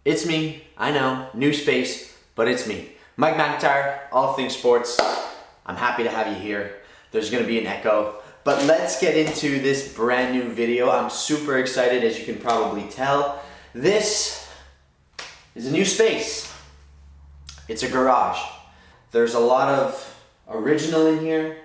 It's me, I know, new space, but it's me. Mike McIntyre, all things sports. I'm happy to have you here. There's gonna be an echo, but let's get into this brand new video. I'm super excited, as you can probably tell. This is a new space. It's a garage. There's a lot of original in here,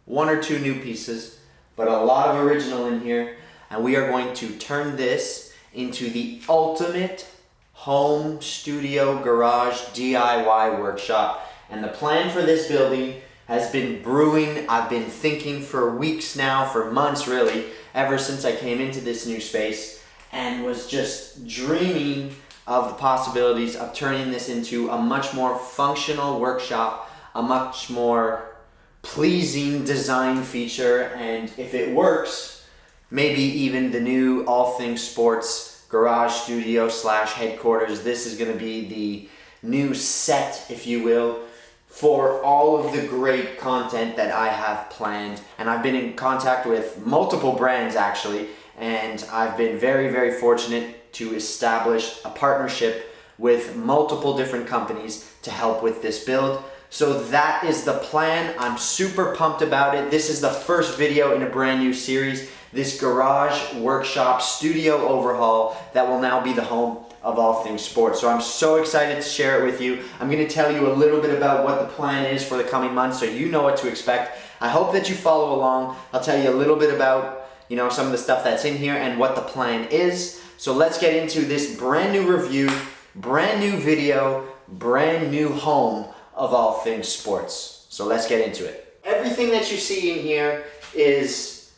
one or two new pieces, but a lot of original in here, and we are going to turn this into the ultimate home studio garage DIY workshop. And the plan for this building has been brewing. I've been thinking for weeks now, for months really, ever since I came into this new space, and was just dreaming of the possibilities of turning this into a much more functional workshop, a much more pleasing design feature, and if it works, maybe even the new all things sports garage studio slash headquarters. This is gonna be the new set, if you will, for all of the great content that I have planned. And I've been in contact with multiple brands actually, and I've been very, very fortunate to establish a partnership with multiple different companies to help with this build. So that is the plan. I'm super pumped about it. This is the first video in a brand new series, this garage workshop studio overhaul that will now be the home of all things sports. So I'm so excited to share it with you. I'm gonna tell you a little bit about what the plan is for the coming months so you know what to expect. I hope that you follow along. I'll tell you a little bit about, you know, some of the stuff that's in here and what the plan is. So let's get into this brand new review, brand new video, brand new home of all things sports. So let's get into it. Everything that you see in here is,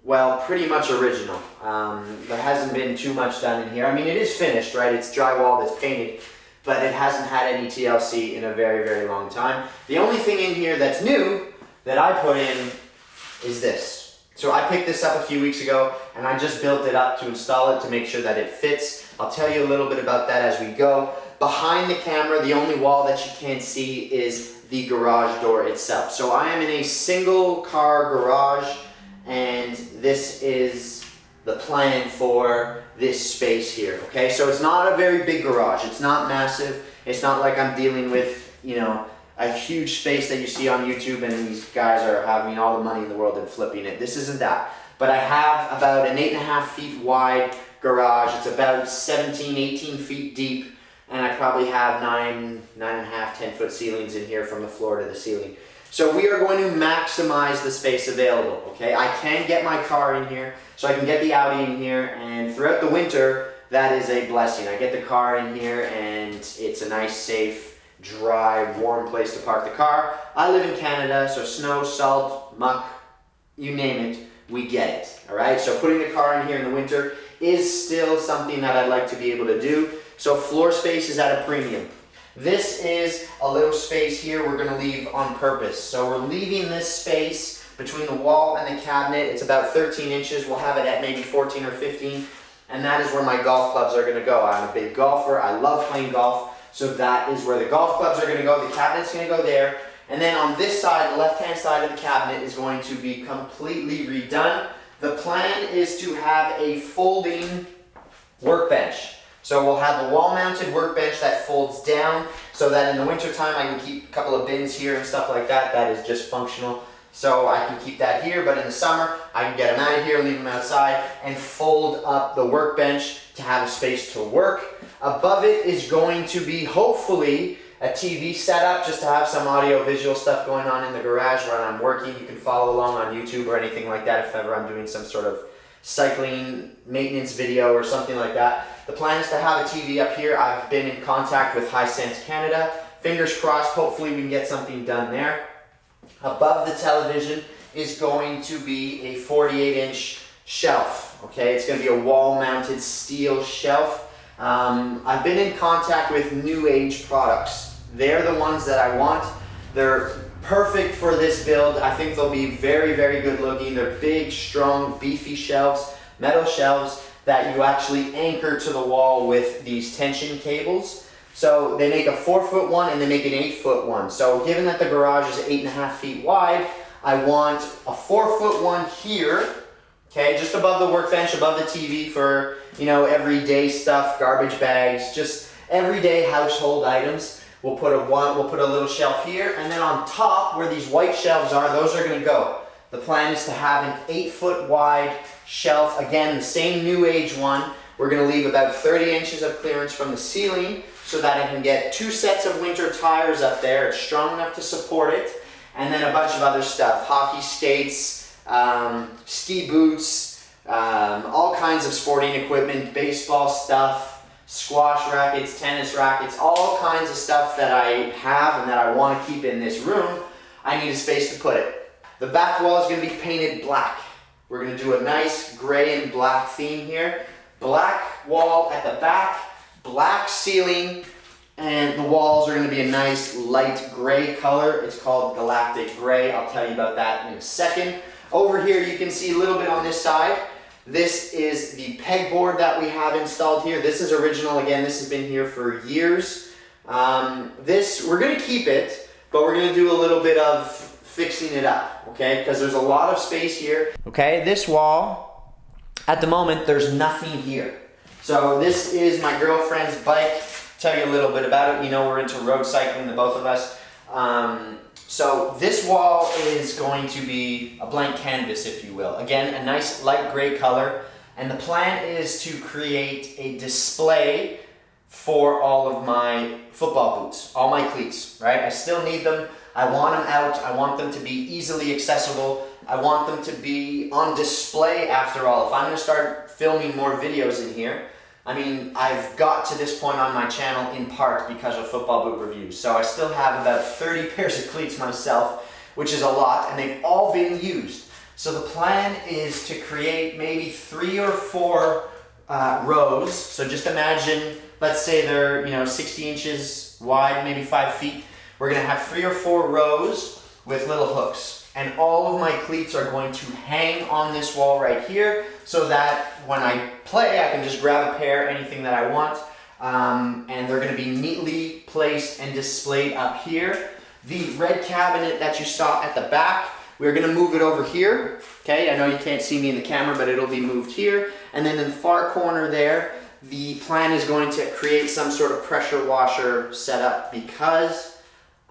well, pretty much original. There hasn't been too much done in here. I mean, it is finished, right? It's drywalled, it's painted, but it hasn't had any TLC in a very, very long time. The only thing in here that's new that I put in is this. So I picked this up a few weeks ago and I just built it up to install it to make sure that it fits. I'll tell you a little bit about that as we go. Behind the camera, the only wall that you can't see is the garage door itself. So I am in a single car garage, and this is the plan for this space here, okay? So it's not a very big garage. It's not massive. It's not like I'm dealing with, you know, a huge space that you see on YouTube and these guys are having all the money in the world and flipping it. This isn't that. But I have about an 8.5 feet wide garage. It's about 17, 18 feet deep, and I probably have 9.5, 10-foot ceilings in here from the floor to the ceiling. So we are going to maximize the space available, okay? I can get my car in here, so I can get the Audi in here, and throughout the winter, that is a blessing. I get the car in here, and it's a nice, safe, dry, warm place to park the car. I live in Canada, so snow, salt, muck, you name it, we get it, all right? So putting the car in here in the winter is still something that I'd like to be able to do. So floor space is at a premium. This is a little space here we're gonna leave on purpose. So we're leaving this space between the wall and the cabinet. It's about 13 inches. We'll have it at maybe 14 or 15. And that is where my golf clubs are gonna go. I'm a big golfer. I love playing golf. So that is where the golf clubs are gonna go. The cabinet's gonna go there. And then on this side, the left-hand side of the cabinet is going to be completely redone. The plan is to have a folding workbench. So we'll have a wall-mounted workbench that folds down so that in the wintertime I can keep a couple of bins here and stuff like that. That is just functional. So I can keep that here, but in the summer I can get them out of here, leave them outside, and fold up the workbench to have a space to work. Above it is going to be hopefully a TV setup just to have some audio-visual stuff going on in the garage when I'm working. You can follow along on YouTube or anything like that if ever I'm doing some sort of cycling maintenance video or something like that. The plan is to have a TV up here. I've been in contact with Hisense Canada. Fingers crossed, hopefully we can get something done there. Above the television is going to be a 48-inch shelf, okay? It's gonna be a wall-mounted steel shelf. I've been in contact with New Age products. They're the ones that I want. They're perfect for this build. I think they'll be very, very good looking. They're big, strong, beefy shelves, metal shelves that you actually anchor to the wall with these tension cables. So they make a 4-foot one and they make an 8-foot one. So given that the garage is 8.5 feet wide, I want a 4-foot one here, okay, just above the workbench, above the TV for, you know, everyday stuff, garbage bags, just everyday household items. We'll put a little shelf here, and then on top where these white shelves are, those are going to go. The plan is to have an 8-foot wide shelf, again the same new age one. We're going to leave about 30 inches of clearance from the ceiling so that I can get 2 sets of winter tires up there. It's strong enough to support it, and then a bunch of other stuff, hockey skates, ski boots, all kinds of sporting equipment, baseball stuff, squash rackets, tennis rackets, all kinds of stuff that I have and that I want to keep in this room. I need a space to put it. The back wall is going to be painted black. We're going to do a nice gray and black theme here. Black wall at the back, black ceiling, and the walls are going to be a nice light gray color. It's called Galactic Gray. I'll tell you about that in a second. Over here you can see a little bit on this side. This is the pegboard that we have installed here. This is original. Again, this has been here for years. We're going to keep it, but we're going to do a little bit of fixing it up, okay? Because there's a lot of space here. Okay, this wall, at the moment, there's nothing here. So this is my girlfriend's bike. Tell you a little bit about it. You know we're into road cycling, the both of us. So this wall is going to be a blank canvas, if you will. Again, a nice light gray color. And the plan is to create a display for all of my football boots, all my cleats, right? I still need them. I want them out. I want them to be easily accessible. I want them to be on display after all. If I'm going to start filming more videos in here, I mean, I've got to this point on my channel in part because of football boot reviews. So I still have about 30 pairs of cleats myself, which is a lot, and they've all been used. So the plan is to create maybe 3 or 4 rows. So just imagine, let's say they're 60 inches wide, maybe 5 feet. We're going to have 3 or 4 rows with little hooks. And all of my cleats are going to hang on this wall right here so that when I play, I can just grab a pair, anything that I want. And they're going to be neatly placed and displayed up here. The red cabinet that you saw at the back, we're going to move it over here. Okay, I know you can't see me in the camera, but it'll be moved here. And then in the far corner there, the plan is going to create some sort of pressure washer setup because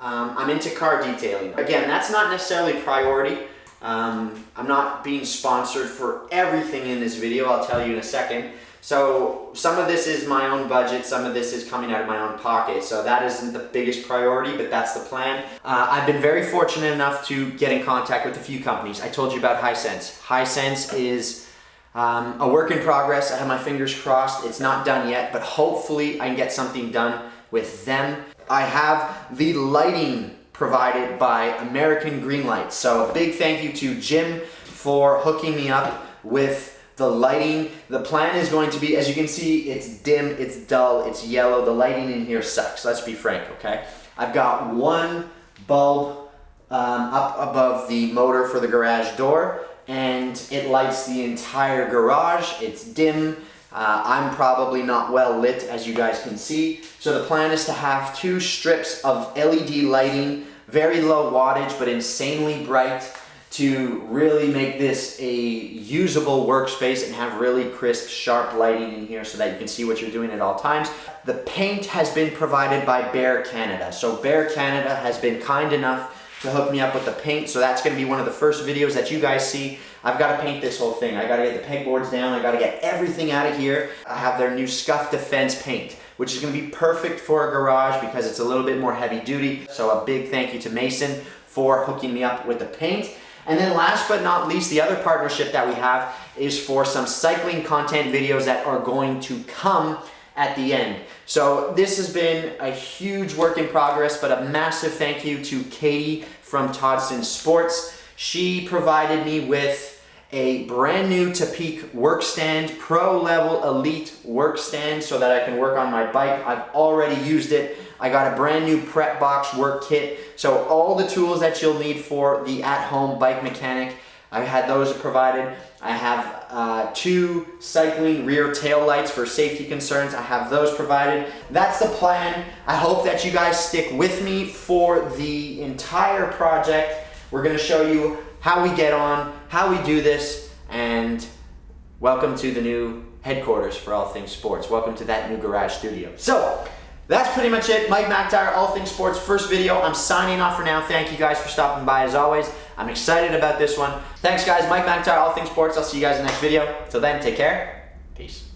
I'm into car detailing. Again, that's not necessarily priority. I'm not being sponsored for everything in this video, I'll tell you in a second. So some of this is my own budget, some of this is coming out of my own pocket. So that isn't the biggest priority, but that's the plan. I've been very fortunate enough to get in contact with a few companies. I told you about Hisense. Hisense is a work in progress. I have my fingers crossed. It's not done yet, but hopefully I can get something done with them. I have the lighting provided by American Green Lights. So a big thank you to Jim for hooking me up with the lighting. The plan is going to be, as you can see, it's dim, it's dull, it's yellow. The lighting in here sucks, let's be frank, okay? I've got one bulb up above the motor for the garage door, and it lights the entire garage. It's dim. I'm probably not well lit, as you guys can see. So the plan is to have 2 strips of LED lighting, very low wattage, but insanely bright, to really make this a usable workspace and have really crisp, sharp lighting in here so that you can see what you're doing at all times. The paint has been provided by Behr Canada. So Behr Canada has been kind enough to hook me up with the paint, so that's going to be one of the first videos that you guys see. I've got to paint this whole thing. I got to get the pegboards down. I got to get everything out of here. I have their new Scuff Defense paint, which is going to be perfect for a garage because it's a little bit more heavy duty. So a big thank you to Maison for hooking me up with the paint. And then last but not least, the other partnership that we have is for some cycling content videos that are going to come at the end. So this has been a huge work in progress, but a massive thank you to Katie from Todson Sports. She provided me with a brand new Topeak workstand, pro level elite workstand, so that I can work on my bike. I've already used it. I got a brand new prep box work kit. So all the tools that you'll need for the at-home bike mechanic, I had those provided. I have 2 cycling rear tail lights for safety concerns. I have those provided. That's the plan. I hope that you guys stick with me for the entire project. We're going to show you how we get on, how we do this, and welcome to the new headquarters for all things sports. Welcome to that new garage studio. So That's pretty much it. Mike McIntyre, All Things Sports, first video. I'm signing off for now. Thank you guys for stopping by as always. I'm excited about this one. Thanks guys, Mike McIntyre, All Things Sports. I'll see you guys in the next video. Till then, take care. Peace.